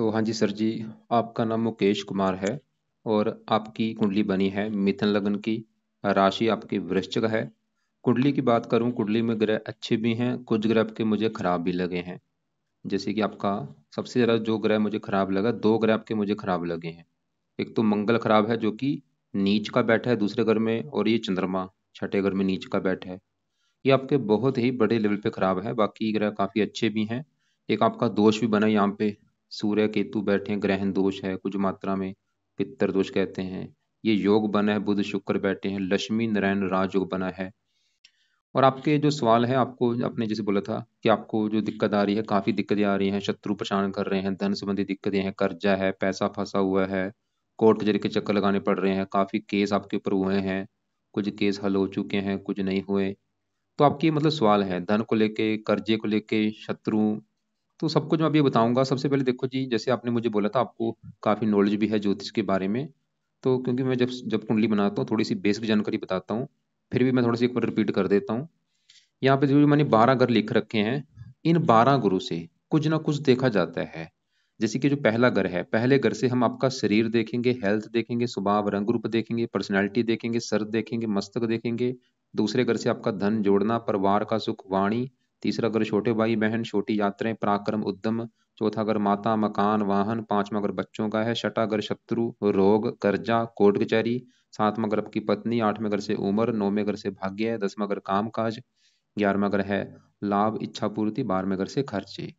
तो हाँ जी सर जी, आपका नाम मुकेश कुमार है और आपकी कुंडली बनी है मिथुन लग्न की। राशि आपकी वृश्चिक है। कुंडली की बात करूं, कुंडली में ग्रह अच्छे भी हैं, कुछ ग्रह आपके मुझे खराब भी लगे हैं। जैसे कि आपका सबसे ज़्यादा जो ग्रह मुझे खराब लगा, दो ग्रह आपके मुझे खराब लगे हैं। एक तो मंगल खराब है जो कि नीच का बैठा है दूसरे घर में, और ये चंद्रमा छठे घर में नीच का बैठा है। ये आपके बहुत ही बड़े लेवल पे खराब है, बाकी ग्रह काफ़ी अच्छे भी हैं। एक आपका दोष भी बना है यहाँ पे, सूर्य केतु बैठे हैं, ग्रहण दोष है कुछ मात्रा में, पित्तर दोष कहते हैं। ये योग बना है, बुध शुक्र बैठे हैं, लक्ष्मी नारायण राजयोग बना है। और आपके जो सवाल है, आपको आपने जैसे बोला था कि आपको जो दिक्कत आ रही है, काफ़ी दिक्कतें आ रही हैं, शत्रु परेशान कर रहे हैं, धन संबंधी दिक्कतें हैं, कर्जा है, पैसा फंसा हुआ है, कोर्ट कचहरी के चक्कर लगाने पड़ रहे हैं, काफ़ी केस आपके ऊपर हुए हैं, कुछ केस हल हो चुके हैं, कुछ नहीं हुए। तो आपकी मतलब सवाल है धन को लेके, कर्जे को लेके, शत्रु, तो सब कुछ मैं अभी बताऊंगा। सबसे पहले देखो जी, जैसे आपने मुझे बोला था आपको काफ़ी नॉलेज भी है ज्योतिष के बारे में, तो क्योंकि मैं जब जब कुंडली बनाता हूँ थोड़ी सी बेसिक जानकारी बताता हूँ, फिर भी मैं थोड़ा सी एक बार रिपीट कर देता हूँ। यहाँ पे जो मैंने 12 घर लिख रखे हैं, इन 12 गुरु से कुछ ना कुछ देखा जाता है। जैसे कि जो पहला घर है, पहले घर से हम आपका शरीर देखेंगे, हेल्थ देखेंगे, स्वभाव रंग रूप देखेंगे, पर्सनैलिटी देखेंगे, सर देखेंगे, मस्तक देखेंगे। दूसरे घर से आपका धन जोड़ना, परिवार का सुख, वाणी। तीसरा घर छोटे भाई बहन, छोटी यात्राएं, पराक्रम, उद्यम। चौथा घर माता, मकान, वाहन। पांचवा घर बच्चों का है। छठा घर शत्रु, रोग, कर्जा, कोर्ट कचहरी। सातवां घर आपकी पत्नी। आठवें घर से उम्र। नौवें घर से भाग्य। 10वां घर काम काज। 11वां घर है लाभ, इच्छा पूर्ति। 12वें घर से खर्चे।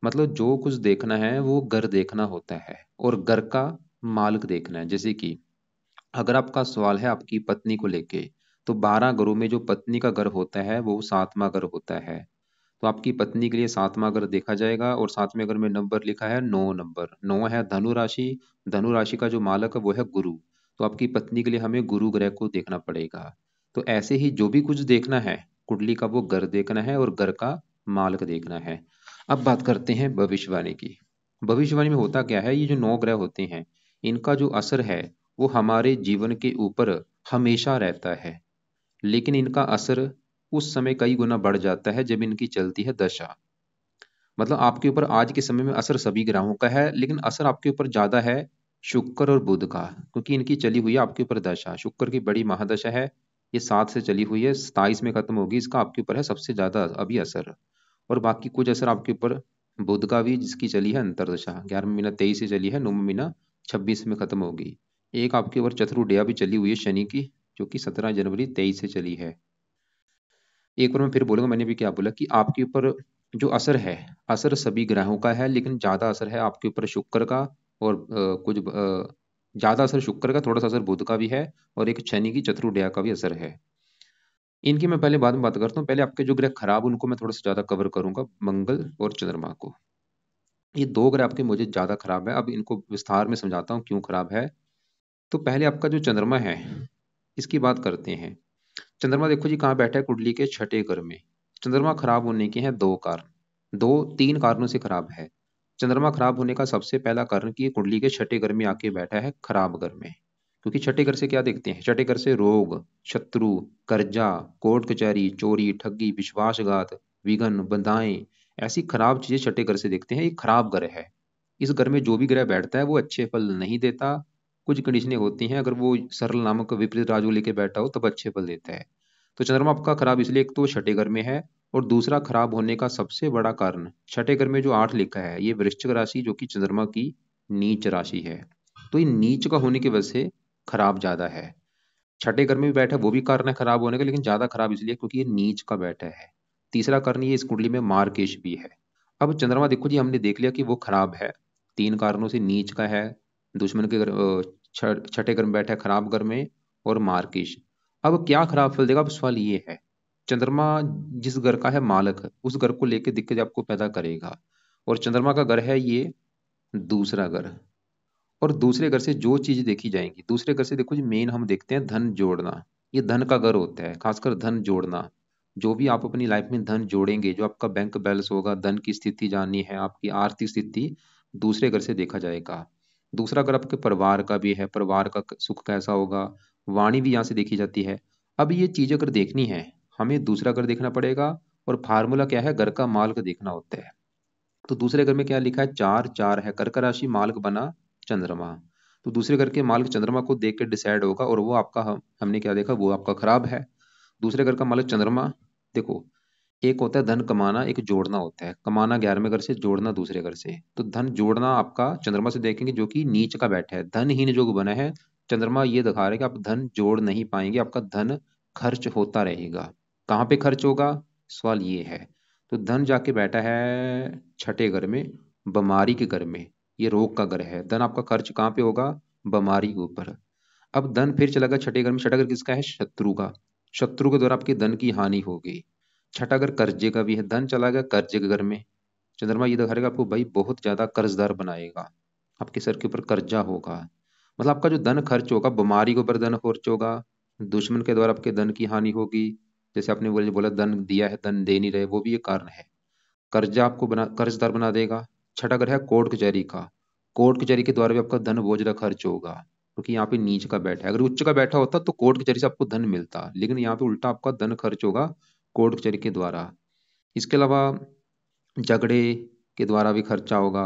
मतलब जो कुछ देखना है वो घर देखना होता है, और घर का मालिक देखना है। जैसे कि अगर आपका सवाल है आपकी पत्नी को लेके, तो 12 घरों में जो पत्नी का घर होता है वो 7वां घर होता है। तो आपकी पत्नी के लिए 7वां घर देखा जाएगा, और 7वें घर में नंबर लिखा है 9 नंबर। 9 है धनु राशि। धनु राशि का जो मालक है वो है गुरु। तो आपकी पत्नी के लिए हमें गुरु ग्रह को देखना पड़ेगा। तो ऐसे ही जो भी कुछ देखना है कुंडली का, वो घर देखना है और घर का मालक देखना है। अब बात करते हैं भविष्यवाणी की। भविष्यवाणी में होता क्या है, ये जो 9 ग्रह होते हैं, इनका जो असर है वो हमारे जीवन के ऊपर हमेशा रहता है, लेकिन इनका असर उस समय कई गुना बढ़ जाता है जब इनकी चलती है दशा। मतलब आपके ऊपर आज के समय में असर सभी ग्रहों का है, लेकिन असर आपके ऊपर ज्यादा है शुक्र और बुध का, क्योंकि इनकी चली हुई है आपके ऊपर दशा। शुक्र की बड़ी महादशा है, ये 7 से चली हुई है, 27 में खत्म होगी। इसका आपके ऊपर है सबसे ज्यादा अभी असर। और बाकी कुछ असर आपके ऊपर बुध का भी, जिसकी चली है अंतरदशा। 11वां महीना 23 से चली है, 9वां महीना 26 में खत्म होगी। एक आपके ऊपर चतुर्दया भी चली हुई है शनि की, जो कि 17 जनवरी 23 से चली है। एक बार मैं फिर बोलूंगा, मैंने भी क्या बोला कि आपके ऊपर जो असर है, असर सभी ग्रहों का है, लेकिन ज्यादा असर है आपके ऊपर शुक्र का। और ज्यादा असर शुक्र का, थोड़ा सा असर बुध का भी है, और एक शनि की चतुर्दया का भी असर है। इनकी मैं पहले बाद में बात करता हूँ। पहले आपके जो ग्रह खराब, उनको मैं थोड़ा सा ज्यादा कवर करूंगा, मंगल और चंद्रमा को। ये दो ग्रह आपके मुझे ज्यादा खराब है, अब इनको विस्तार में समझाता हूँ क्यों खराब है। तो पहले आपका जो चंद्रमा है, इसकी बात करते हैं। चंद्रमा देखो जी कहाँ बैठा है, कुंडली के छठे घर में। चंद्रमा खराब होने के हैं दो कारण, दो तीन कारणों से खराब है। चंद्रमा खराब होने का सबसे पहला कारण कि ये कुंडली के छठे घर में आके बैठा है खराब घर में। क्योंकि छठे घर से क्या देखते हैं, छठे घर से रोग, शत्रु, कर्जा, कोर्ट कचहरी, चोरी, ठगी, विश्वासघात, विघ्न, बंधाएं, ऐसी खराब चीजें छठे घर से देखते हैं। ये खराब घर है। इस घर में जो भी ग्रह बैठता है वो अच्छे फल नहीं देता। कुछ कंडीशनें होती हैं, अगर वो सरल नामक विपरीत राजू लेके बैठा हो तब अच्छे फल देता है। तो चंद्रमा आपका खराब इसलिए, एक तो छठे घर में है, और दूसरा खराब होने का सबसे बड़ा कारण, छठे घर में जो 8 लिखा है ये वृश्चिक राशि, जो कि चंद्रमा की नीच राशि है। तो ये नीच का होने की वजह से खराब ज्यादा है। छठे घर में भी बैठा है, वो भी कारण है खराब होने का, लेकिन ज्यादा खराब इसलिए क्योंकि ये नीच का बैठा है। तीसरा कारण ये इस कुंडली में मार्केश भी है। अब चंद्रमा देखो जी, हमने देख लिया कि वो खराब है, तीन कारणों से नीच का है, दुश्मन के घर, छठे घर में बैठा है खराब घर में, और मार्केश। अब क्या खराब फल देगा, अब सवाल ये है। चंद्रमा जिस घर का है मालक, उस घर को लेके दिक्कत आपको पैदा करेगा। और चंद्रमा का घर है ये दूसरा घर। और दूसरे घर से जो चीज देखी जाएंगी, दूसरे घर से देखो जी, मेन हम देखते हैं धन जोड़ना। ये धन का घर होता है, खासकर धन जोड़ना। जो भी आप अपनी लाइफ में धन जोड़ेंगे, जो आपका बैंक बैलेंस होगा, धन की स्थिति जाननी है, आपकी आर्थिक स्थिति, दूसरे घर से देखा जाएगा। दूसरा घर आपके परिवार का भी है, परिवार का सुख कैसा होगा, वाणी भी यहाँ से देखी जाती है। अब ये चीज अगर देखनी है, हमें दूसरा घर देखना पड़ेगा, और फार्मूला क्या है, घर का माल का देखना होता है। तो दूसरे घर में क्या लिखा है, 4 4 है, कर्क राशि, मालक बना चंद्रमा। तो दूसरे घर के मालक चंद्रमा को देख के डिसाइड होगा, और वो आपका हमने क्या देखा, वो आपका खराब है। दूसरे घर का मालक चंद्रमा, देखो एक होता है धन कमाना, एक जोड़ना होता है। कमाना 11वें घर से, जोड़ना दूसरे घर से। तो धन जोड़ना आपका चंद्रमा से देखेंगे जो कि नीच का बैठा है, धनहीन जो बना है। चंद्रमा ये दिखा रहा है कि आप धन जोड़ नहीं पाएंगे, आपका धन खर्च होता रहेगा। कहाँ पे खर्च होगा, सवाल ये है। तो धन जाके बैठा है छठे घर में, बीमारी के घर में। ये रोग का घर है। धन आपका खर्च कहाँ पे होगा, बीमारी के ऊपर। अब धन फिर चला गया छठे घर में। छठा घर किसका है, शत्रु का। शत्रु के द्वारा आपके धन की हानि होगी। छठा घर कर्जे का भी है, धन चला गया कर्जे के घर में। चंद्रमा ये दिखा रहेगा आपको भाई बहुत ज्यादा कर्जदार बनाएगा, आपके सर के ऊपर कर्जा होगा। मतलब आपका जो धन खर्च होगा, बीमारी के ऊपर धन खर्च होगा, दुश्मन के द्वारा आपके धन की हानि होगी। जैसे आपने बोले बोला धन दिया है, धन दे नहीं रहे, वो भी एक कारण है। कर्जा आपको बना कर्जदार बना देगा। छठा घर है कोर्ट कचहरी का। कोर्ट कचहरी के द्वारा भी आपका धन बहुत ज्यादा खर्च होगा, क्योंकि यहाँ पे नीच का बैठा है। अगर उच्च का बैठा होता तो कोर्ट कचहरी से आपको धन मिलता, लेकिन यहाँ पे उल्टा आपका धन खर्च होगा कोर्ट कचहरी के द्वारा। इसके अलावा झगड़े के द्वारा भी खर्चा होगा।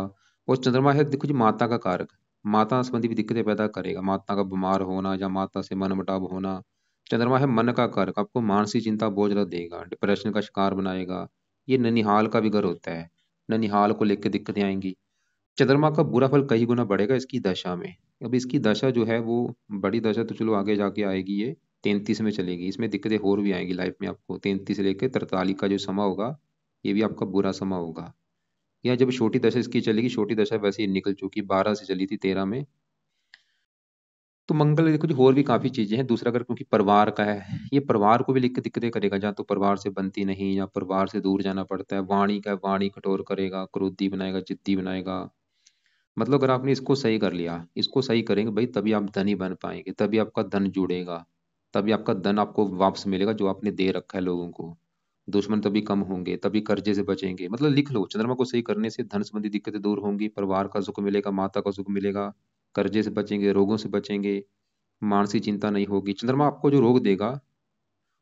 और चंद्रमा है देखो जी माता का कारक, माता संबंधी भी दिक्कतें पैदा करेगा। माता का बीमार होना या माता से मनमुटाव होना। चंद्रमा है मन का कारक, आपको मानसिक चिंता बहुत ज्यादा देगा, डिप्रेशन का शिकार बनाएगा। ये ननिहाल का भी घर होता है, ननिहाल को लेकर दिक्कतें आएंगी। चंद्रमा का बुरा फल कई गुना बढ़ेगा इसकी दशा में। अब इसकी दशा जो है वो बड़ी दशा तो चलो आगे जाके आएगी, ये 33 में चलेगी। इसमें दिक्कतें और भी आएंगी लाइफ में आपको। 33 से लेकर 43 का जो समय होगा, ये भी आपका बुरा समय होगा। या जब छोटी दशा इसकी चलेगी, छोटी दशा वैसे ही निकल चुकी, 12 से चली थी 13 में। तो मंगल देखो जी और भी काफी चीजें हैं। दूसरा अगर क्योंकि परिवार का है, ये परिवार को भी लिख के दिक्कतें करेगा। जहाँ तो परिवार से बनती नहीं, या परिवार से दूर जाना पड़ता है। वाणी का, वाणी कठोर करेगा, क्रोधी बनाएगा, जिद्दी बनाएगा। मतलब अगर आपने इसको सही कर लिया, इसको सही करेंगे भाई, तभी आप धनी बन पाएंगे, तभी आपका धन जुड़ेगा, तभी आपका धन आपको वापस मिलेगा जो आपने दे रखा है लोगों को। दुश्मन तभी कम होंगे, तभी कर्जे से बचेंगे। मतलब लिख लो, चंद्रमा को सही करने से धन संबंधी दिक्कतें दूर होंगी, परिवार का सुख मिलेगा, माता का सुख मिलेगा, कर्जे से बचेंगे, रोगों से बचेंगे, मानसिक चिंता नहीं होगी। चंद्रमा आपको जो रोग देगा,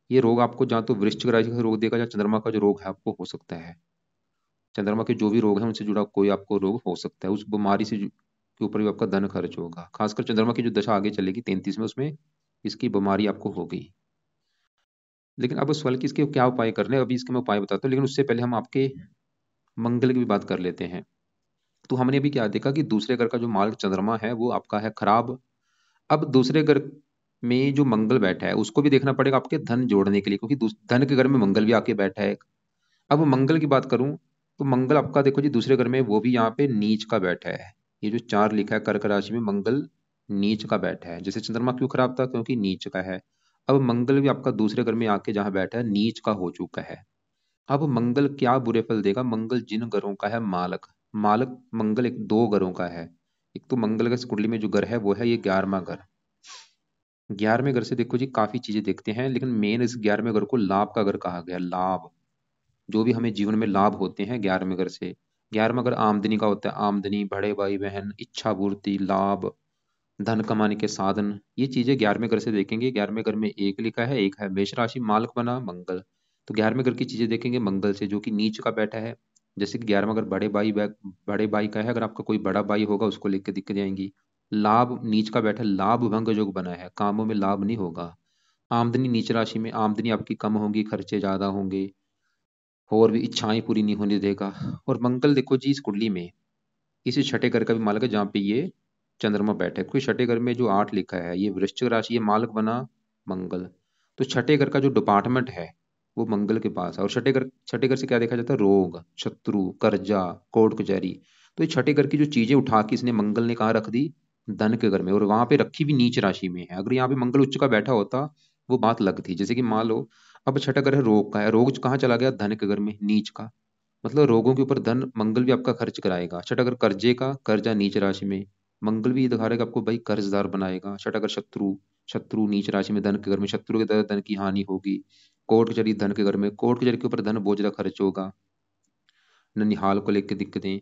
ये रोग आपको जहाँ तो वृश्चिक राशि का रोग देगा, या चंद्रमा का जो रोग है आपको हो सकता है। चंद्रमा के जो भी रोग हैं उनसे जुड़ा कोई आपको रोग हो सकता है, उस बीमारी से के ऊपर भी आपका धन खर्च होगा। खासकर चंद्रमा की जो दशा आगे चलेगी 33 में, उसमें इसकी बीमारी आपको होगी। लेकिन अब सवाल कि इसके क्या उपाय करने हैं, अभी इसके मैं उपाय बताता हूँ, लेकिन उससे पहले हम आपके मंगल की भी बात कर लेते हैं। तो हमने अभी क्या देखा कि दूसरे घर का जो मार्ग चंद्रमा है वो आपका है खराब। अब दूसरे घर में जो मंगल बैठा है उसको भी देखना पड़ेगा आपके धन जोड़ने के लिए, क्योंकि धन के घर में मंगल भी आके बैठा है। अब मंगल की बात करूं, तो मंगल आपका देखो जी दूसरे घर में, वो भी यहाँ पे नीच का बैठा है। ये जो 4 लिखा है कर्क राशि में, मंगल नीच का बैठा है। जैसे चंद्रमा क्यों खराब था, क्योंकि नीच का है। अब मंगल भी आपका दूसरे घर में आके जहाँ बैठा है नीच का हो चुका है। अब मंगल क्या बुरे फल देगा, मंगल जिन ग्रहों का है मालक, मालक मंगल एक दो ग्रहों का है। एक तो मंगल का इस कुंडली में जो घर है वो है ये 11वां घर। 11वें घर से देखो जी काफी चीजें देखते हैं, लेकिन मेन इस 11वें घर को लाभ का घर कहा गया। लाभ, जो भी हमें जीवन में लाभ होते हैं 11वें घर से। 11वां घर आमदनी का होता है, आमदनी, बड़े भाई बहन, इच्छा पूर्ति, लाभ, धन कमाने के साधन, ये चीजें 11वें घर से देखेंगे। 11वें घर में एक लिखा है, एक है मेष राशि, मालक बना मंगल। तो 11वें घर की चीजें देखेंगे मंगल से, जो कि नीच का बैठा है। जैसे कि 11वां घर बड़े भाई का है, अगर आपका कोई बड़ा भाई होगा उसको लेकर दिक्कत आएंगी। लाभ नीच का बैठा है, लाभ भंग योग बना है, कामों में लाभ नहीं होगा। आमदनी नीच राशि में, आमदनी आपकी कम होगी, खर्चे ज्यादा होंगे, और भी इच्छाएं पूरी नहीं होने देगा। और मंगल देखो जी इस कुंडली में इसी छठे घर का भी मालक है, जहाँ पे ये चंद्रमा बैठा है। क्योंकि छठे घर में जो 8 लिखा है ये वृश्चिक राशि, ये मालक बना मंगल। तो छठे घर का जो डिपार्टमेंट है वो मंगल के पास है। और छठे घर से क्या देखा जाता है, रोग, शत्रु, कर्जा, कोर्ट कचहरी। तो ये छठे घर की जो चीजें उठा के इसने मंगल ने कहाँ रख दी, धन के घर में, और वहां पे रखी भी नीच राशि में है। अगर यहाँ पे मंगल उच्च का बैठा होता वो बात लगती। जैसे कि मान लो अब छठा घर है रोग का है, रोग कहाँ चला गया, धन के घर में, नीच का। मतलब रोगों के ऊपर धन मंगल भी आपका खर्च कराएगा। छठा अगर कर्जे का, कर्जा नीच राशि में, मंगल भी ये दिखा रहेगा आपको भाई कर्जदार बनाएगा। छठा अगर शत्रु, शत्रु नीच राशि में, धन के घर में, शत्रु के द्वारा धन की हानि होगी। कोर्ट कचहरी धन के घर में, कोर्ट कचहरी के ऊपर धन बहुत ज्यादा खर्च होगा, ननिहाल को लेकर दिक्कतें।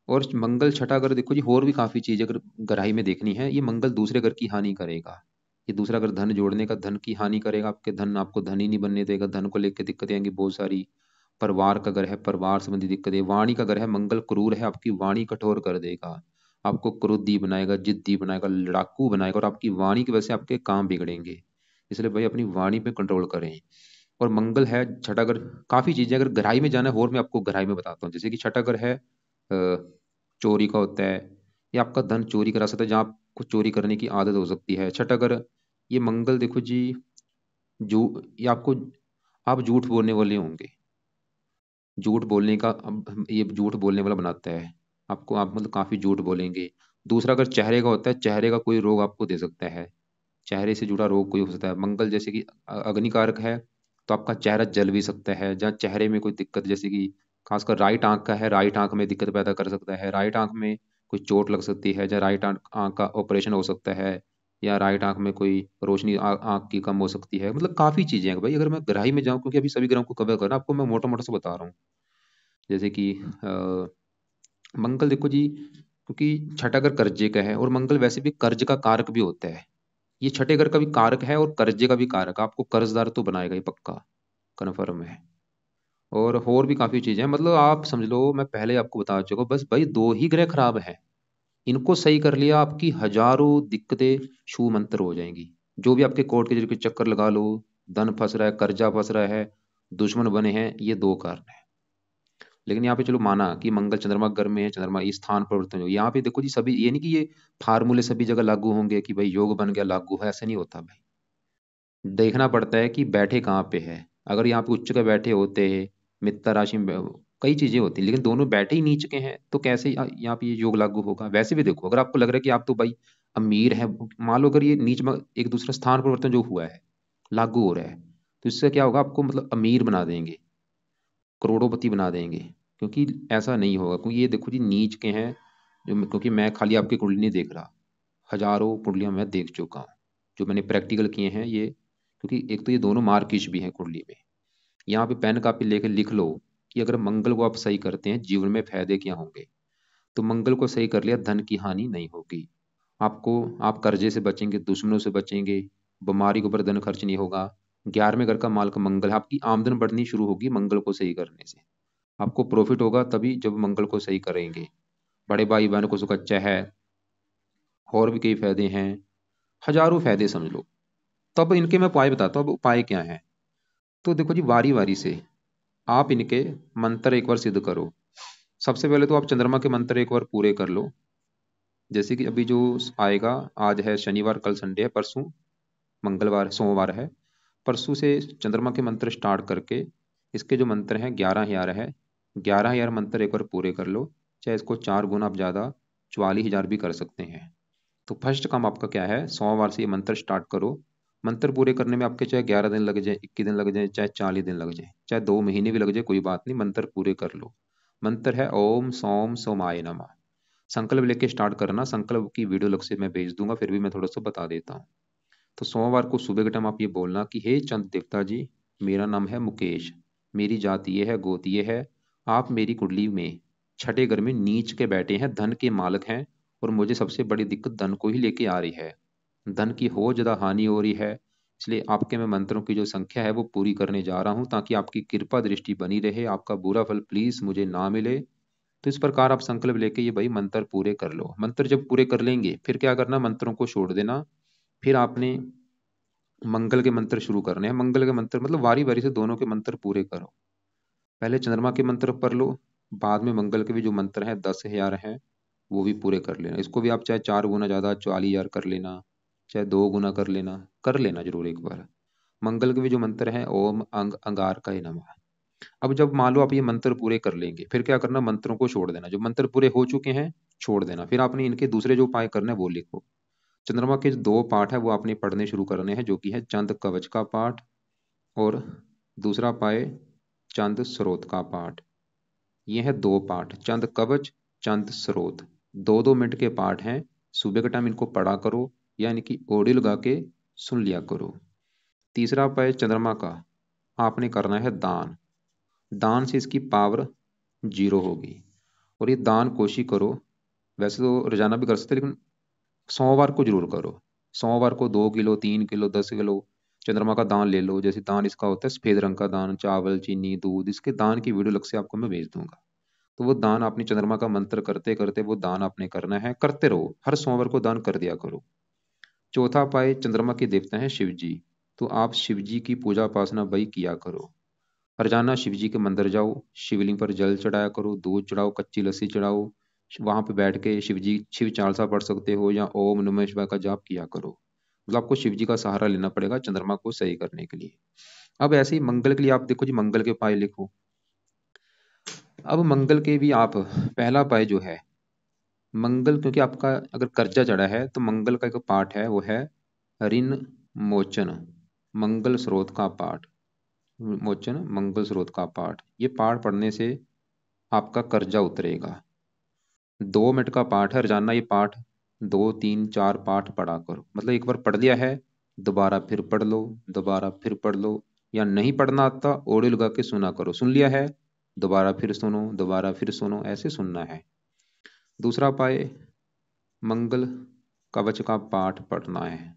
और मंगल छठा घर देखो जी और भी काफी चीजें अगर गहराई में देखनी है, ये मंगल दूसरे घर की हानि करेगा। ये दूसरा घर धन जोड़ने का, धन की हानि करेगा, आपके धन आपको धन ही नहीं बनने देगा, धन को लेकर दिक्कतें आएंगी बहुत सारी। परिवार का घर है, परिवार संबंधी दिक्कत है। वाणी का घर है, मंगल क्रूर है, आपकी वाणी कठोर कर देगा, आपको क्रोधी बनाएगा, जिद्दी बनाएगा, लड़ाकू बनाएगा, और आपकी वाणी की वजह से आपके काम बिगड़ेंगे। इसलिए भाई अपनी वाणी पे कंट्रोल करें। और मंगल है छठा घर, काफी चीजें अगर गहराई में जाना है और मैं आपको गहराई में बताता हूँ। जैसे कि छठा घर है चोरी का होता है, या आपका धन चोरी करा सकता है, जहाँ आपको चोरी करने की आदत हो सकती है। छठा घर, ये मंगल देखो जी, ये आपको, आप झूठ बोलने वाले होंगे, झूठ बोलने का, अब ये झूठ बोलने वाला बनाता है आपको, आप मतलब काफी झूठ बोलेंगे। दूसरा अगर चेहरे का होता है, चेहरे का कोई रोग आपको दे सकता है, चेहरे से जुड़ा रोग कोई हो सकता है। मंगल जैसे कि अग्निकारक है, तो आपका चेहरा जल भी सकता है। जहाँ चेहरे में कोई दिक्कत, जैसे कि खासकर राइट आंख का है, राइट आंख में दिक्कत पैदा कर सकता है, राइट आंख में कोई चोट लग सकती है, या राइट आंख आंख का ऑपरेशन हो सकता है, या राइट आंख में कोई रोशनी आंख की कम हो सकती है। मतलब काफी चीजें हैं भाई, अगर मैं गहराई में जाऊं, क्योंकि अभी सभी ग्रहों को कवर करना, आपको मैं मोटा मोटा सा बता रहा हूँ। जैसे कि मंगल देखो जी, क्योंकि छठा घर कर्जे का है, और मंगल वैसे भी कर्ज का कारक भी होता है। ये छठे घर का भी कारक है और कर्जे का भी कारक, आपको कर्जदार तो बनाएगा ही पक्का, कन्फर्म है। और भी काफी चीजें हैं, मतलब आप समझ लो, मैं पहले आपको बता चुका हूं, बस भाई दो ही ग्रह खराब हैं, इनको सही कर लिया, आपकी हजारों दिक्कतें छू मंतर हो जाएंगी। जो भी आपके कोर्ट के चक्कर लगा लो, धन फंस रहा है, कर्जा फंस रहा है, दुश्मन बने हैं, ये दो कारण है। लेकिन यहाँ पे चलो माना कि मंगल चंद्रमा घर में है, चंद्रमा इस स्थान परिवर्तन हो, यहाँ पे देखो जी, सभी ये नहीं कि ये फार्मूले सभी जगह लागू होंगे कि भाई योग बन गया लागू है, ऐसा नहीं होता भाई। देखना पड़ता है कि बैठे कहाँ पे है। अगर यहाँ पे उच्च के बैठे होते हैं, मित्र राशि में कई चीजें होती हैं, लेकिन दोनों बैठे ही नीच के हैं, तो कैसे यहाँ पे ये योग लागू होगा। वैसे भी देखो, अगर आपको लग रहा है कि आप तो भाई अमीर है, मान लो अगर ये नीच में एक दूसरा स्थान परिवर्तन जो हुआ है, लागू हो रहा है, तो इससे क्या होगा, आपको मतलब अमीर बना देंगे, करोड़ोंपति बना देंगे। क्योंकि ऐसा नहीं होगा, क्योंकि ये देखो जी नीच के हैं, क्योंकि मैं खाली आपकी कुंडली नहीं देख रहा, हजारों कुंडलियां मैं देख चुका हूँ, जो मैंने प्रैक्टिकल किए हैं ये। क्योंकि एक तो ये दोनों मार्किश भी हैं कुंडली में। यहाँ पे पेन कापी लेके लिख लो कि अगर मंगल को आप सही करते हैं, जीवन में फायदे क्या होंगे। तो मंगल को सही कर लिया, धन की हानि नहीं होगी आपको, आप कर्जे से बचेंगे, दुश्मनों से बचेंगे, बीमारी के ऊपर धन खर्च नहीं होगा। 11वें घर का मालिक मंगल है, आपकी आमदन बढ़नी शुरू होगी मंगल को सही करने से। आपको प्रॉफिट होगा तभी जब मंगल को सही करेंगे। बड़े भाई बहन को सुख अच्छा है, और भी कई फायदे हैं, हजारों फायदे समझ लो। तब इनके मैं उपाय बताता हूँ, अब उपाय क्या है। तो देखो जी, वारी वारी से आप इनके मंत्र एक बार सिद्ध करो। सबसे पहले तो आप चंद्रमा के मंत्र एक बार पूरे कर लो। जैसे कि अभी जो आएगा, आज है शनिवार, कल संडे है, परसों मंगलवार, सोमवार है, परसों से चंद्रमा के मंत्र स्टार्ट करके इसके जो मंत्र हैं 11,000 है, 11,000 मंत्र एक बार पूरे कर लो। चाहे इसको 4 गुना आप ज़्यादा 44,000 भी कर सकते हैं। तो फर्स्ट काम आपका क्या है, सोमवार से ये मंत्र स्टार्ट करो। मंत्र पूरे करने में आपके चाहे 11 दिन लग जाए, 21 दिन लग जाए, चाहे 40 दिन लग जाए, चाहे 2 महीने भी लग जाए, कोई बात नहीं, मंत्र पूरे कर लो। मंत्र है ओम सोम सोमाय नमः। संकल्प लेके स्टार्ट करना, संकल्प की वीडियो लग से मैं भेज दूंगा, फिर भी मैं थोड़ा सा बता देता हूँ। तो सोमवार को सुबह के टाइम आप ये बोलना कि हे चंद देवता जी, मेरा नाम है मुकेश, मेरी जाति ये है, गोत्र ये है, आप मेरी कुंडली में छठे घर में नीच के बैठे हैं, धन के मालक हैं, और मुझे सबसे बड़ी दिक्कत धन को ही लेके आ रही है, धन की हो ज्यादा हानि हो रही है। इसलिए आपके मैं मंत्रों की जो संख्या है वो पूरी करने जा रहा हूँ, ताकि आपकी कृपा दृष्टि बनी रहे, आपका बुरा फल प्लीज मुझे ना मिले। तो इस प्रकार आप संकल्प लेके ये भाई मंत्र पूरे कर लो। मंत्र जब पूरे कर लेंगे, फिर क्या करना, मंत्रों को छोड़ देना। फिर आपने मंगल के मंत्र शुरू करने हैं। मंगल के मंत्र मतलब वारी वारी से दोनों के मंत्र पूरे करो। पहले चंद्रमा के मंत्र पढ़ लो, बाद में मंगल के भी जो मंत्र हैं 10,000 हैं, वो भी पूरे कर लेना। इसको भी आप चाहे 4 गुना ज्यादा 44,000 कर लेना, चाहे 2 गुना कर लेना जरूर एक बार। मंगल के भी जो मंत्र हैं ओम अंग अंगार का नमः। अब जब मान लो आप ये मंत्र पूरे कर लेंगे, फिर क्या करना, मंत्रों को छोड़ देना। जो मंत्र पूरे हो चुके हैं छोड़ देना, फिर आपने इनके दूसरे जो उपाय करने हैं वो लिखो। चंद्रमा के जो 2 पाठ है वो आपने पढ़ने शुरू करने हैं, जो कि है चंद कवच का पाठ, और दूसरा पाए चंद स्रोत का पाठ। ये है 2 पाठ, चंद कवच, चंद स्रोत, 2-2 मिनट के पाठ हैं। सुबह के टाइम इनको पढ़ा करो, या इनकी ऑडियो लगा के सुन लिया करो। तीसरा पाए चंद्रमा का आपने करना है दान। दान से इसकी पावर 0 होगी। और ये दान कोशिश करो, वैसे तो रोजाना भी कर सकते, लेकिन सोमवार को जरूर करो। सोमवार को 2 किलो, 3 किलो, 10 किलो, चंद्रमा का दान ले लो, जैसे दान इसका होता है सफेद रंग का दान, चावल चीनी दूध, इसके दान की वीडियो अलग से आपको मैं भेज दूंगा। तो वो दान आपने चंद्रमा का मंत्र करते करते वो दान आपने करना है, करते रहो, हर सोमवार को दान कर दिया करो। चौथा उपाय, चंद्रमा के देवता हैं शिव जी, तो आप शिव जी की पूजा उपासना भाई किया करो। रोजाना शिव जी के मंदिर जाओ, शिवलिंग पर जल चढ़ाया करो, दूध चढ़ाओ, कच्ची लस्सी चढ़ाओ, वहां पे बैठ के शिव जी शिव चालीसा पढ़ सकते हो, या ओम नमः शिवाय का जाप किया करो। मतलब आपको शिव जी का सहारा लेना पड़ेगा चंद्रमा को सही करने के लिए। अब ऐसे ही मंगल के लिए आप देखो जी, मंगल के उपाय लिखो। अब मंगल के भी आप पहला उपाय जो है, मंगल, क्योंकि आपका अगर कर्जा चढ़ा है तो मंगल का एक पाठ है, वो है ऋण मोचन मंगल स्रोत का पाठ। मोचन मंगल स्रोत का पाठ, ये पाठ पढ़ने से आपका कर्जा उतरेगा। 2 मिनट का पाठ है रोजाना, ये पाठ 2 3 4 पाठ पढ़ा करो। मतलब एक बार पढ़ लिया है, दोबारा फिर पढ़ लो, दोबारा फिर पढ़ लो, या नहीं पढ़ना आता ऑडियो लगा के सुना करो, सुन लिया है दोबारा फिर सुनो, दोबारा फिर सुनो, ऐसे सुनना है। दूसरा उपाय, मंगल कवच का पाठ पढ़ना है।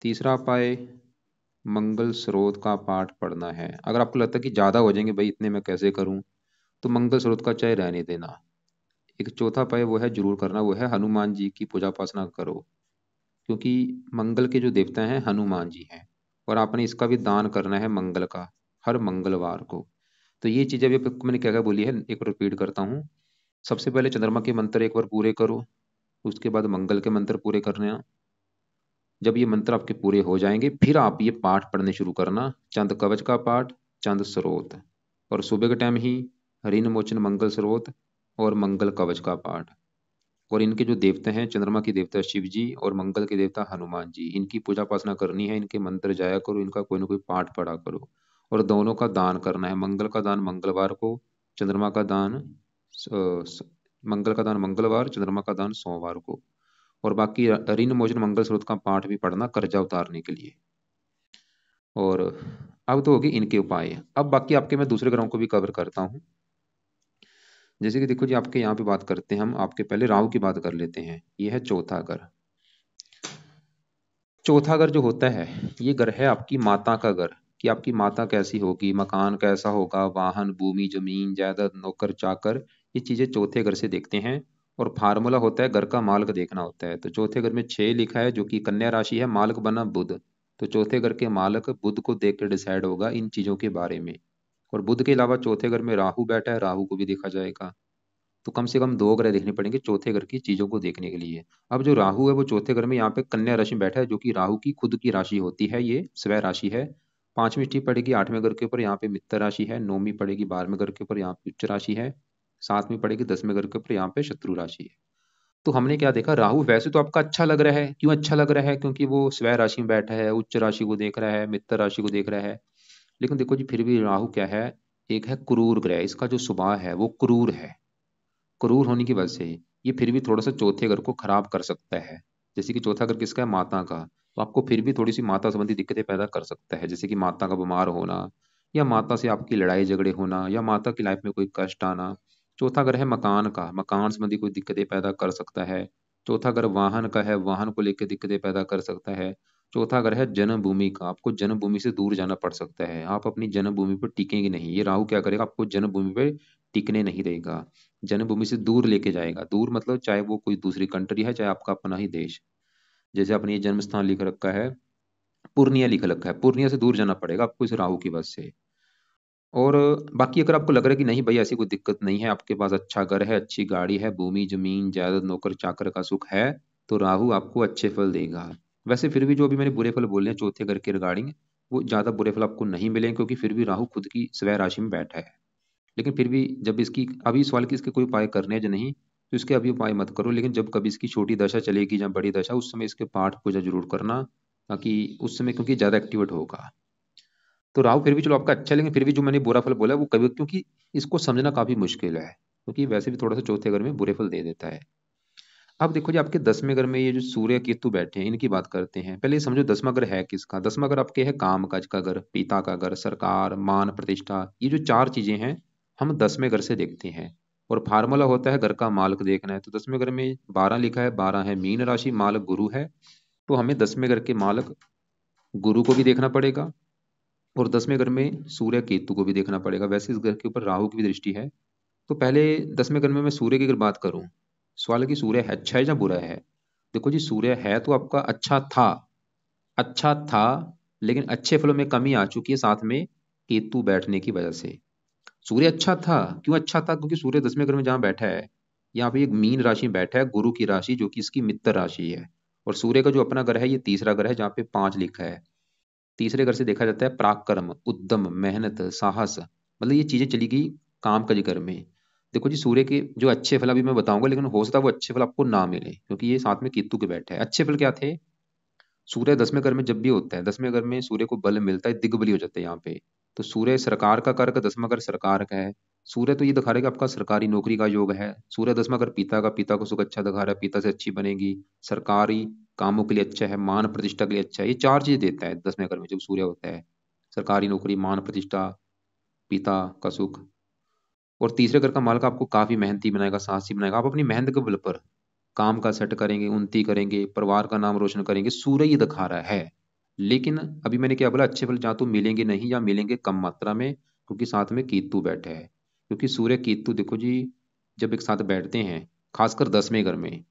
तीसरा उपाय, मंगल स्रोत का पाठ पढ़ना है। अगर आपको लगता है कि ज्यादा हो जाएंगे भाई इतने मैं कैसे करूं, तो मंगल स्रोत का चाहे रहने देना। एक चौथा उपाय वो है जरूर करना, वो है हनुमान जी की पूजा उपासना करो, क्योंकि मंगल के जो देवता हैं हनुमान जी हैं, और आपने इसका भी दान करना है मंगल का, हर मंगलवार को। तो ये चीजें अभी आपको मैंने क्या क्या बोली है, एक बार रिपीट करता हूँ। सबसे पहले चंद्रमा के मंत्र एक बार पूरे करो, उसके बाद मंगल के मंत्र पूरे करने हैं। जब ये मंत्र आपके पूरे हो जाएंगे फिर आप ये पाठ पढ़ने शुरू करना, चंद कवच का पाठ, चंद स्रोत, और सुबह के टाइम ही ऋण मोचन मंगल स्रोत और मंगल कवच का पाठ। और इनके जो देवता हैं, चंद्रमा के देवता शिव जी और मंगल के देवता हनुमान जी, इनकी पूजा उपासना करनी है, इनके मंत्र जाया करो, इनका कोई ना कोई पाठ पढ़ा करो। और दोनों का दान करना है, मंगल का दान मंगलवार को, चंद्रमा का दान मंगल का दान मंगलवार, चंद्रमा का दान सोमवार को। और बाकी ऋण मोचन मंगल स्रोत का पाठ भी पढ़ना कर्जा उतारने के लिए। और अब तो होगी इनके उपाय, अब बाकी आपके मैं दूसरे ग्रहों को भी कवर करता हूँ। जैसे कि देखो जी, आपके यहाँ पे बात करते हैं हम, आपके पहले राहु की बात कर लेते हैं। ये है चौथा घर। चौथा घर जो होता है, ये घर है आपकी माता का घर, कि आपकी माता कैसी होगी, मकान कैसा होगा, वाहन भूमि जमीन जायदाद नौकर चाकर, ये चीजें चौथे घर से देखते हैं। और फार्मूला होता है घर का मालिक देखना होता है। तो चौथे घर में 6 लिखा है जो कि कन्या राशि है, मालिक बना बुध। तो चौथे घर के मालिक बुध को देख कर डिसाइड होगा इन चीजों के बारे में। और बुध के अलावा चौथे घर में राहु बैठा है, राहु को भी देखा जाएगा। तो कम से कम 2 ग्रह देखने पड़ेंगे चौथे घर की चीजों को देखने के लिए। अब जो राहु है वो चौथे घर में यहाँ पे कन्या राशि में बैठा है, जो कि राहु की खुद की राशि होती है, ये स्वय राशि है। 5वीं दृष्टि पड़ेगी 8वें घर के ऊपर, यहाँ पे मित्र राशि है। 9वीं पड़ेगी 12वें घर के ऊपर, यहाँ पे उच्च राशि है। 7वीं पड़ेगी 10वें घर के ऊपर, यहाँ पे शत्रु राशि है। तो हमने क्या देखा, राहु वैसे तो आपका अच्छा लग रहा है। क्यों अच्छा लग रहा है? क्योंकि वो स्वय राशि में बैठा है, उच्च राशि को देख रहा है, मित्र राशि को देख रहा है। लेकिन देखो जी, फिर भी राहु क्या है, एक है क्रूर ग्रह, इसका जो स्वभाव है वो क्रूर है। क्रूर होने की वजह से ये फिर भी थोड़ा सा चौथे घर को खराब कर सकता है। जैसे कि चौथा घर किसका है, माता का। तो आपको फिर भी थोड़ी सी माता संबंधी दिक्कतें पैदा कर सकता है, जैसे कि माता का बीमार होना, या माता से आपकी लड़ाई झगड़े होना, या माता की लाइफ में कोई कष्ट आना। चौथा घर है मकान का, मकान संबंधी कोई दिक्कतें पैदा कर सकता है। चौथा घर वाहन का है, वाहन को लेकर दिक्कतें पैदा कर सकता है। चौथा घर है जन्मभूमि का, आपको जन्मभूमि से दूर जाना पड़ सकता है, आप अपनी जन्मभूमि पर टिकेंगे नहीं। ये राहु क्या करेगा, आपको जन्मभूमि पे टिकने नहीं देगा, जन्मभूमि से दूर लेके जाएगा। दूर मतलब चाहे वो कोई दूसरी कंट्री है, चाहे आपका अपना ही देश। जैसे अपने ये जन्म स्थान लिख रखा है पूर्णिया, लिख रखा है, पूर्णिया से दूर जाना पड़ेगा आपको इस राहु की वजह से। और बाकी अगर आपको लग रहा है कि नहीं भाई ऐसी कोई दिक्कत नहीं है, आपके पास अच्छा घर है, अच्छी गाड़ी है, भूमि जमीन जायदाद नौकर चाकर का सुख है, तो राहु आपको अच्छे फल देगा। वैसे फिर भी जो अभी मैंने बुरे फल बोले हैं चौथे घर के रिगार्डिंग, वो ज्यादा बुरे फल आपको नहीं मिलेंगे, क्योंकि फिर भी राहु खुद की स्वय राशि में बैठा है। लेकिन फिर भी जब इसकी अभी सवाल की इसके कोई उपाय करने हैं या नहीं, तो इसके अभी उपाय मत करो। लेकिन जब कभी इसकी छोटी दशा चलेगी या बड़ी दशा, उस समय इसके पाठ पूजा जरूर करना, ताकि उस समय क्योंकि ज्यादा एक्टिवेट होगा। तो राहु फिर भी चलो आपका अच्छा है, लेकिन फिर भी जो मैंने बुरा फल बोला है, वो कभी, क्योंकि इसको समझना काफी मुश्किल है, क्योंकि वैसे भी थोड़ा सा चौथे घर में बुरे फल दे देता है। अब देखो जी, आपके 10वें घर में ये जो सूर्य केतु बैठे हैं, इनकी बात करते हैं। पहले ये समझो 10वां घर है किसका। 10वां घर आपके है काम काज का घर, पिता का घर, सरकार, मान प्रतिष्ठा, ये जो 4 चीजें हैं हम 10वें घर से देखते हैं। और फार्मूला होता है घर का मालिक देखना है। तो 10वें घर में 12 लिखा है, 12 है मीन राशि, मालिक गुरु है। तो हमें 10वें घर के मालिक गुरु को भी देखना पड़ेगा और 10वें घर में सूर्य केतु को भी देखना पड़ेगा। वैसे इस घर के ऊपर राहु की भी दृष्टि है। तो पहले 10वें घर में मैं सूर्य की अगर बात करूं, सवाल है कि सूर्य है अच्छा है या बुरा है। देखो जी, सूर्य है तो आपका अच्छा था, लेकिन अच्छे फलों में कमी आ चुकी है साथ में केतु बैठने की वजह से। सूर्य अच्छा था, क्यों अच्छा था? क्योंकि सूर्य 10वें घर में जहाँ बैठा है, यहाँ पे एक मीन राशि में बैठा है, गुरु की राशि, जो कि इसकी मित्र राशि है। और सूर्य का जो अपना ग्रह है, ये तीसरा ग्रह है जहाँ पे 5 लिखा है। तीसरे घर से देखा जाता है पराक्रम, उद्यम, मेहनत, साहस, मतलब ये चीजें चली गई काम काज घर में। देखो जी, सूर्य के जो अच्छे फल अभी मैं बताऊंगा, लेकिन हो सकता है वो अच्छे फल आपको ना मिले, क्योंकि ये साथ में केतु के बैठे हैं। अच्छे फल क्या थे? सूर्य 10वें घर में जब भी होता है, 10वें घर में सूर्य को बल मिलता है, दिग्बली हो जाता है यहाँ पे। तो सूर्य सरकार का कारक, 10वां घर सरकार का है। सूर्य तो ये दिखा रहा है कि आपका सरकारी नौकरी का योग है। सूर्य 10वां घर पिता को सुख अच्छा दिखा रहा है, पिता से अच्छी बनेगी, सरकारी कामों के लिए अच्छा है, मान प्रतिष्ठा के लिए अच्छा है। ये 4 चीजें देता है 10वें घर में जब सूर्य होता है। सरकारी नौकरी, मान प्रतिष्ठा, पिता का सुख। और तीसरे घर का मालक आपको काफी मेहनती बनाएगा, साहसी बनाएगा। आप अपनी मेहनत के बल पर काम का सेट करेंगे, उन्नति करेंगे, परिवार का नाम रोशन करेंगे, सूर्य ये दिखा रहा है। लेकिन अभी मैंने क्या बोला, अच्छे फल जहाँ तो मिलेंगे नहीं, या मिलेंगे कम मात्रा में, क्योंकि साथ में केतु बैठे हैं। क्योंकि सूर्य केतु देखो जी, जब एक साथ बैठते हैं, खासकर 10वें घर में,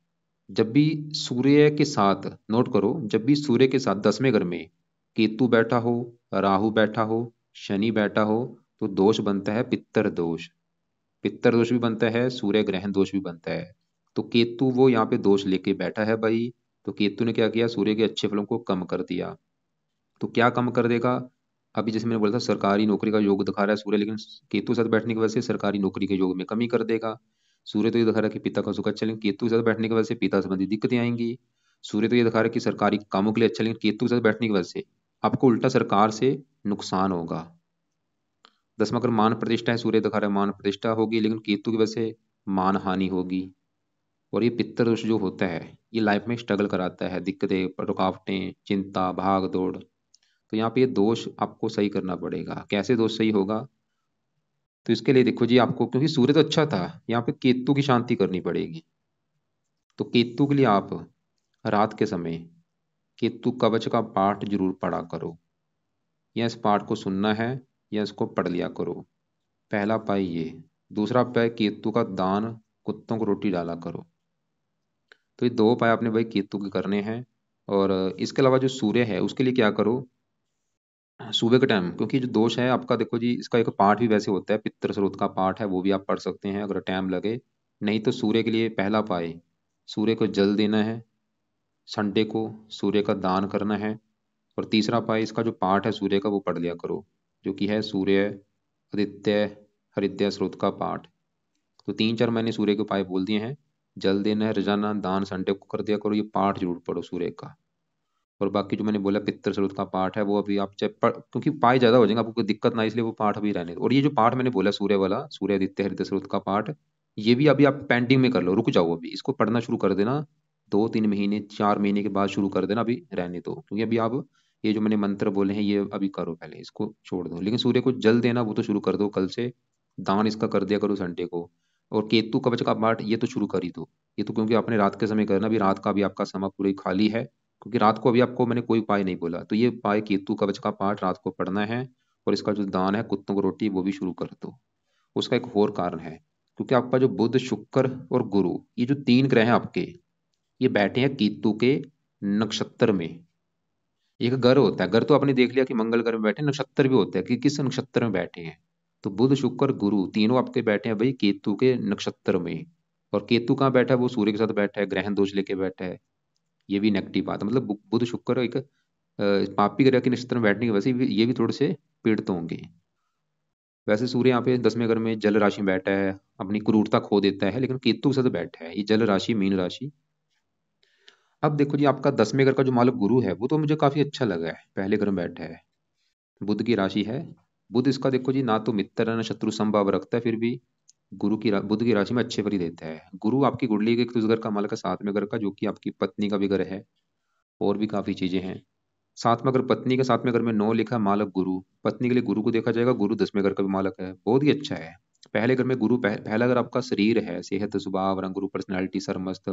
जब भी सूर्य के साथ, नोट करो, जब भी सूर्य के साथ 10वें घर में केतु बैठा हो, राहु बैठा हो, शनि बैठा हो, तो दोष बनता है पित्तर दोष। पित्तर दोष भी बनता है, सूर्य ग्रहण दोष भी बनता है। तो केतु वो यहाँ पे दोष लेके बैठा है भाई। तो केतु ने क्या किया, सूर्य के अच्छे फलों को कम कर दिया। तो क्या कम कर देगा? अभी जैसे मैंने बोला था, सरकारी नौकरी का योग दिखा रहा है सूर्य, लेकिन केतु के साथ बैठने की वजह से सरकारी नौकरी के योग में कमी कर देगा। सूर्य तो ये दिखा रहा है कि पिता का सुख अच्छा, लेकिन केतु के साथ बैठने की वजह से पिता संबंधी दिक्कतें आएंगी। सूर्य तो ये दिखा रहा है कि सरकारी कामों के लिए अच्छा, लेकिन केतु के साथ बैठने की वजह से आपको उल्टा सरकार से नुकसान होगा। 10वां अगर मान प्रतिष्ठा है, सूर्य दिखा रहा है मान प्रतिष्ठा होगी, लेकिन केतु की वजह से मान हानि होगी। और ये पित्तर दोष जो होता है, ये लाइफ में स्ट्रगल कराता है, दिक्कतें, रुकावटें, चिंता, भाग दौड़। तो यहाँ पे ये दोष आपको सही करना पड़ेगा। कैसे दोष सही होगा? तो इसके लिए देखो जी, आपको क्योंकि सूर्य तो अच्छा था, यहाँ पे केतु की शांति करनी पड़ेगी। तो केतु के लिए आप रात के समय केतु कवच का पाठ जरूर पढ़ा करो, या इस पाठ को सुनना है, या इसको पढ़ लिया करो। पहला उपाय ये। दूसरा उपाय, केतु का दान, कुत्तों को रोटी डाला करो। तो ये 2 उपाय आपने भाई केतु के करने हैं। और इसके अलावा जो सूर्य है, उसके लिए क्या करो, सुबह के टाइम, क्योंकि जो दोष है आपका, देखो जी, इसका एक पाठ भी वैसे होता है, पितृ स्रोत का पाठ है, वो भी आप पढ़ सकते हैं अगर टाइम लगे। नहीं तो सूर्य के लिए पहला उपाय, सूर्य को जल देना है, संडे को सूर्य का दान करना है। और तीसरा उपाय, इसका जो पाठ है सूर्य का, वो पढ़ लिया करो, जो कि है सूर्य आदित्य हरिद्या स्रोत का पाठ। तो 3-4 मैंने सूर्य के उपाय बोल दिए हैं। जल देना है रोजाना, दान संडे को कर दिया करो, ये पाठ जरूर पढ़ो सूर्य का। और बाकी जो मैंने बोला पितृ स्रोत का पाठ है, वो अभी आप चाहे क्योंकि पाए ज्यादा हो जाएंगे, आपको कोई दिक्कत ना, इसलिए वो पाठ अभी रहने दो। और ये जो पाठ मैंने बोला सूर्य वाला, सूर्य आदित्य हृदय स्रोत का पाठ, ये भी अभी आप पेंडिंग में कर लो, रुक जाओ, अभी इसको पढ़ना शुरू कर देना 2-3 महीने 4 महीने के बाद शुरू कर देना, अभी रहने दो। क्योंकि अभी आप ये जो मैंने मंत्र बोले हैं, ये अभी करो, पहले इसको छोड़ दो। लेकिन सूर्य को जल देना वो तो शुरू कर दो कल से, दान इसका कर दिया करो संडे को। और केतु कवच का पाठ ये तो शुरू कर ही दो। ये तो क्योंकि आपने रात के समय करना, अभी रात का भी आपका समय पूरा ही खाली है, क्योंकि रात को अभी आपको मैंने कोई उपाय नहीं बोला। तो ये उपाय केतु कवच का पाठ रात को पढ़ना है। और इसका जो दान है कुत्तों को रोटी, वो भी शुरू कर दो। उसका एक और कारण है, क्योंकि आपका जो बुध, शुक्र और गुरु, ये जो 3 ग्रह हैं आपके, ये बैठे हैं केतु के नक्षत्र में। एक घर होता है, घर तो आपने देख लिया कि मंगल ग्रह में बैठे, नक्षत्र भी होता है कि किस नक्षत्र में बैठे हैं। तो बुध, शुक्र, गुरु तीनों आपके बैठे हैं भाई केतु के नक्षत्र में। और केतु कहाँ बैठा है? वो सूर्य के साथ बैठा है, ग्रहण दोष लेके बैठा है। ये भी नेगेटिव बात है, मतलब बुध शुक्र एक पापी ग्रह के नक्षत्र में बैठने की वजह से ये भी थोड़े से पीड़ित होंगे। वैसे सूर्य यहाँ पे 10वें घर में जल राशि में बैठा है, अपनी क्रूरता खो देता है, लेकिन केतु के साथ बैठा है, ये जल राशि, मीन राशि। अब देखो जी, आपका 10वें घर का जो मालक गुरु है, वो तो मुझे काफी अच्छा लगा है, पहले घर में बैठा है, बुध की राशि है। बुध इसका देखो जी, ना तो मित्र है ना शत्रु संभाव रखता है, फिर भी बुध की राशि में अच्छे फल ही देता है। गुरु आपकी कुंडली के एक तो उस घर का मालक है, 7वें घर का, जो कि आपकी पत्नी का भी घर है। और भी काफी चीजें हैं। साथ में अगर पत्नी के 7वें घर में 9 लिखा, मालक गुरु, पत्नी के लिए गुरु को देखा जाएगा, गुरु 10वें घर का भी मालक है, बहुत ही अच्छा है। पहले घर में गुरु, पहला घर आपका शरीर है, सेहत, स्वभाव, रंग, गुरु पर्सनैलिटी, सरमस्त,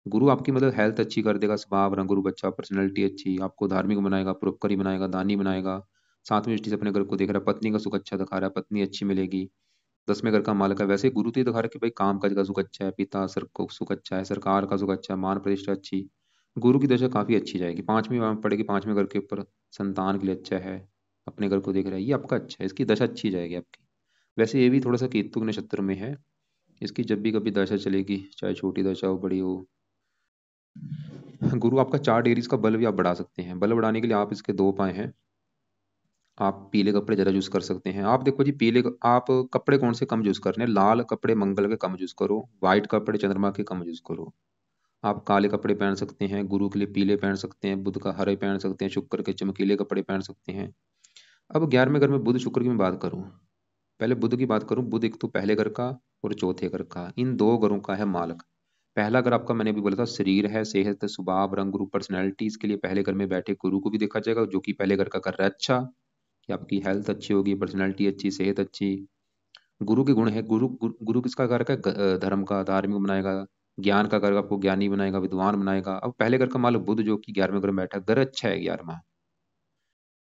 गुरु आपकी मतलब हेल्थ अच्छी कर देगा, स्वभाव रंग रूप अच्छा, पर्सनैलिटी अच्छी, आपको धार्मिक बनाएगा, परोपकारी बनाएगा, दानी बनाएगा। सातवीं दृष्टि से अपने घर को देख रहा है, पत्नी का सुख अच्छा दिखा रहा है, पत्नी अच्छी मिलेगी। 10वें घर का मालक है, वैसे गुरु तो ये दिखा रहा है कि भाई काम काज का सुख अच्छा है, पिता सर को सुख अच्छा है, सरकार का सुख अच्छा है, मान प्रतिष्ठा अच्छी। गुरु की दशा काफी अच्छी जाएगी, 5वीं वहां पड़ेगी, 5वें घर के ऊपर, संतान के लिए अच्छा है, अपने घर को देख रहा है, ये आपका अच्छा है, इसकी दशा अच्छी जाएगी आपकी। वैसे ये भी थोड़ा सा केतु के नक्षत्र में है, इसकी जब भी कभी दशा चलेगी, चाहे छोटी दशा हो बड़ी हो। गुरु आपका 4 डिग्री का बल भी आप बढ़ा सकते हैं। बल बढ़ाने के लिए आप इसके दो उपाय हैं। आप पीले कपड़े ज़्यादा यूज़ कर सकते हैं। आप देखो जी, आप कपड़े कौन से कम यूज़ करने हैं? लाल कपड़े मंगल के कम यूज़ करो, वाइट कपड़े चंद्रमा के कम यूज़ करो। आप काले कपड़े पहन सकते हैं, गुरु के लिए पीले पहन सकते हैं, बुध का हरे पहन सकते हैं, शुक्र के चमकीले कपड़े पहन सकते हैं। अब 11वें घर में बुध शुक्र की मैं बात करूं, पहले बुध की बात करूं। बुध एक तो पहले घर का और चौथे घर का, इन दो घरों का है मालक। पहला घर आपका मैंने भी बोला था शरीर है, सेहत, स्वभाव, रंग रूप, पर्सनैलिटी, इसके लिए पहले घर में बैठे गुरु को भी देखा जाएगा, जो कि पहले घर का कर रहा है अच्छा, कि आपकी हेल्थ अच्छी होगी, पर्सनैलिटी अच्छी, सेहत अच्छी। गुरु के गुण है, गुरु किसका कारक है? धर्म का, धार्मिक बनाएगा, ज्ञान का कारक, आपको ज्ञानी बनाएगा, विद्वान बनाएगा। अब पहले घर का मालिक बुध जो कि 11वें घर में बैठा, घर अच्छा है 11वां।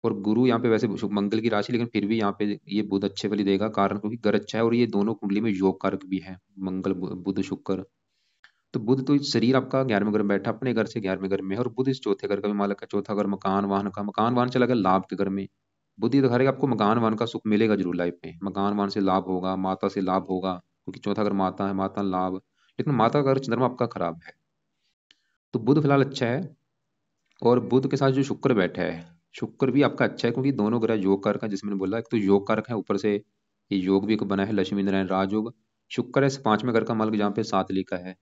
और गुरु यहाँ पे वैसे शुभ मंगल की राशि, लेकिन फिर भी यहाँ पे ये बुध अच्छे फल ही देगा, कारण क्योंकि घर अच्छा है और ये दोनों कुंडली में योग कारक भी है, मंगल बुध शुक्र। तो बुध तो शरीर आपका 11वें घर में बैठा, अपने घर से 11वें घर में है, और बुध इस चौथे घर का भी मालक है। चौथा घर मकान वाहन का, मकान वाहन चला गया लाभ के घर में। बुध ये दिखा रहा है कि आपको मकान वाहन का सुख मिलेगा जरूर लाइफ में, मकान वाहन से लाभ होगा, माता से लाभ होगा, क्योंकि चौथा घर माता है, माता लाभ। लेकिन माता का घर चंद्रमा आपका खराब है, तो बुध फिलहाल अच्छा है। और बुध के साथ जो शुक्र बैठा है, शुक्र भी आपका अच्छा है, क्योंकि दोनों ग्रह योग कारक है, जिसमें मैंने बोला एक तो योग कारक है, ऊपर से ये योग भी एक बना है, लक्ष्मी नारायण राजयोग। शुक्र है 5वें घर का मालिक, जहाँ पे 7 लिखा है,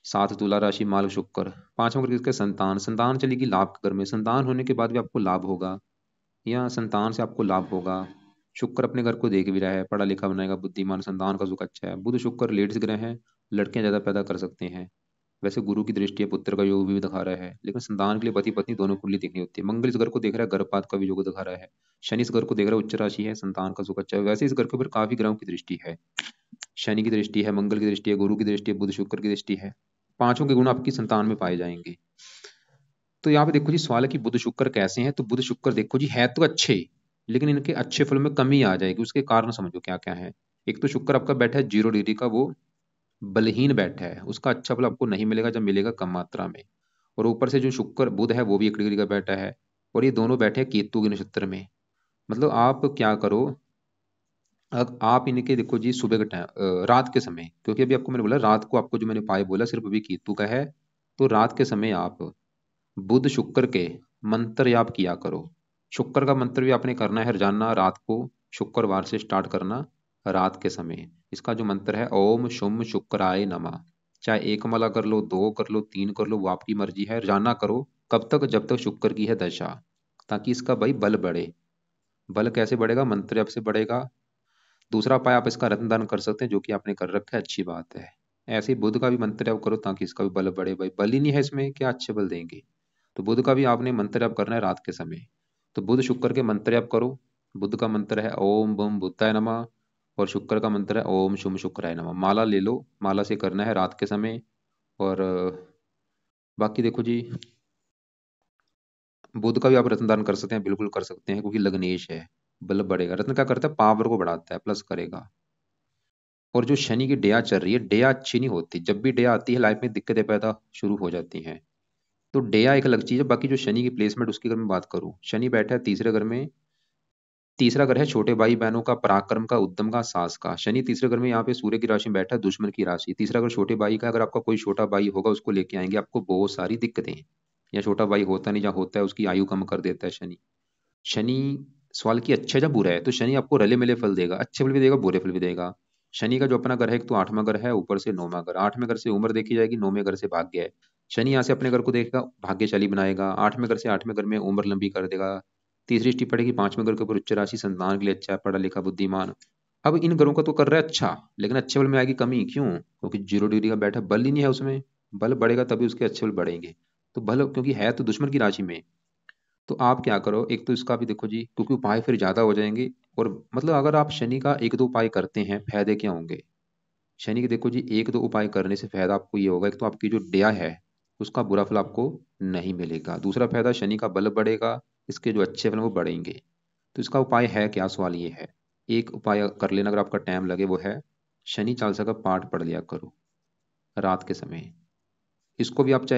7 तुला राशि मालिक शुक्र। 5वां घर किसका? संतान। संतान चलेगी लाभ के घर में, संतान होने के बाद भी आपको लाभ होगा, या संतान से आपको लाभ होगा। शुक्र अपने घर को देख भी रहा है, पढ़ा लिखा बनाएगा, बुद्धिमान, संतान का सुख अच्छा है। बुध शुक्र लेडीज ग्रह हैं, लड़कियां ज्यादा पैदा कर सकते हैं। वैसे गुरु की दृष्टि है, पुत्र का योग भी दिखा रहा है, लेकिन संतान के लिए पति पत्नी दोनों कुंडली देखनी होती है। मंगल इस घर को देख रहा है, गर्भपात का भी योग दिखा रहा है। शनि इस घर को देख रहा है, उच्च राशि है, संतान का सुख अच्छा है। वैसे इस घर के ऊपर काफी ग्रहों की दृष्टि है, शनि की दृष्टि है, मंगल की दृष्टि है, गुरु की दृष्टि है, बुध शुक्र की दृष्टि है। पांचों के गुण आपकी संतान में पाए जाएंगे। तो यहाँ पे देखो जी, सवाल है कि बुध शुक्र कैसे हैं। तो बुध शुक्र देखो जी, है तो अच्छे, लेकिन इनके अच्छे फल में कमी आ जाएगी। उसके कारण समझो क्या क्या है। एक तो शुक्र आपका बैठा है 0 डिग्री का, वो बलहीन बैठा है, उसका अच्छा फल आपको नहीं मिलेगा, जब मिलेगा कम मात्रा में। और ऊपर से जो शुक्र बुध है वो भी 1 डिग्री का बैठा है, और ये दोनों बैठे हैं केतु के नक्षत्र में। मतलब आप क्या करो, आप इनके देखो जी सुबह के टाइम, रात के समय, क्योंकि अभी आपको मैंने बोला रात को, आपको जो मैंने पाए बोला सिर्फ अभी केतु का है। तो रात के समय आप बुध शुक्र के मंत्र जाप किया करो। शुक्र का मंत्र भी आपने करना है रोजाना रात को, शुक्रवार से स्टार्ट करना रात के समय। इसका जो मंत्र है, ओम शुम शुक्राय नमः। चाहे एक माला कर लो, दो कर लो, तीन कर लो, वो आपकी मर्जी है, रोजाना करो। कब तक? जब तक शुक्र की है दशा, ताकि इसका भाई बल बढ़े। बल कैसे बढ़ेगा? मंत्र जप से बढ़ेगा। दूसरा उपाय, आप इसका रत्न दान कर सकते हैं, जो कि आपने कर रखा है, अच्छी बात है। ऐसे ही बुध का भी मंत्र जप करो, ताकि इसका भी बल बढ़े। भाई बल ही नहीं है इसमें, क्या अच्छे बल देंगे? तो बुध का भी आपने मंत्र जप करना है रात के समय। तो बुध शुक्र के मंत्र जप करो। बुध का मंत्र है ओम बम बुद्धाय नमः, और शुक्र का मंत्र है ओम शुम शुक्राय नमः। माला ले लो, माला से करना है रात के समय। और बाकी देखो जी, बुध का भी आप रत्नदान कर सकते हैं, बिल्कुल कर सकते हैं, क्योंकि लग्नेश है, बल बढ़ेगा। रत्न क्या करता है? पावर को बढ़ाता है, प्लस करेगा। और जो शनि की डेया चल रही है, डेया अच्छी नहीं होती, जब भी डेया आती है लाइफ में दिक्कतें पैदा शुरू हो जाती हैं। तो डेया एक अलग चीज है। बाकी जो शनि की प्लेसमेंट, उसकी अगर मैं बात करूं, शनि बैठा है तीसरे घर में। तीसरा घर है छोटे भाई बहनों का, पराक्रम का, उद्यम का, साहस का। शनि तीसरे घर में यहाँ पे सूर्य की राशि में बैठा है, दुश्मन की राशि। तीसरा घर छोटे भाई का, अगर आपका कोई छोटा भाई होगा, उसको लेके आएंगे आपको बहुत सारी दिक्कतें। या छोटा भाई होता नहीं, जहाँ होता है उसकी आयु कम कर देता है शनि। शनि, सवाल की अच्छा है या बुरा है, तो शनि आपको रले मिले फल देगा, अच्छे फल भी देगा, बुरे फल भी देगा। शनि का जो अपना घर है, एक तो 8वां घर है, ऊपर से 9वां घर। 8वें घर से उम्र देखी जाएगी, 9वें घर से भाग्य है। शनि यहाँ से अपने घर को देखेगा, भाग्यशाली बनाएगा। 8वें घर से 8वें घर में उम्र लंबी कर देगा। तीसरी दृष्टि पड़ेगी 5वें घर के ऊपर, उच्च राशि, संतान के लिए अच्छा है, पढ़ा लिखा, बुद्धिमान। अब इन घरों का तो कर रहा है अच्छा, लेकिन अच्छे बल में आएगी कमी, क्यों? क्योंकि 0 डिग्री का बैठा, बल ही नहीं है उसमें। बल बढ़ेगा तभी उसके अच्छे बल बढ़ेंगे। तो बल क्योंकि है तो दुश्मन की राशि में। तो आप क्या करो, एक तो इसका भी देखो जी, क्योंकि उपाय फिर ज्यादा हो जाएंगे। और मतलब अगर आप शनि का एक दो उपाय करते हैं, फायदे क्या होंगे? शनि के देखो जी, एक दो उपाय करने से फायदा आपको ये होगा, एक तो आपकी जो डेया है, उसका बुरा फल आपको नहीं मिलेगा। दूसरा फायदा, शनि का बल बढ़ेगा, इसके जो अच्छे फल हैं वो बढ़ेंगे। तो इसका उपाय है क्या, सवाल ये है। एक उपाय कर लेना अगर आपका टाइम लगे, वो है शनि चालीसा का पाठ पढ़ लिया करो रात के समय। इसको भी आप चाहे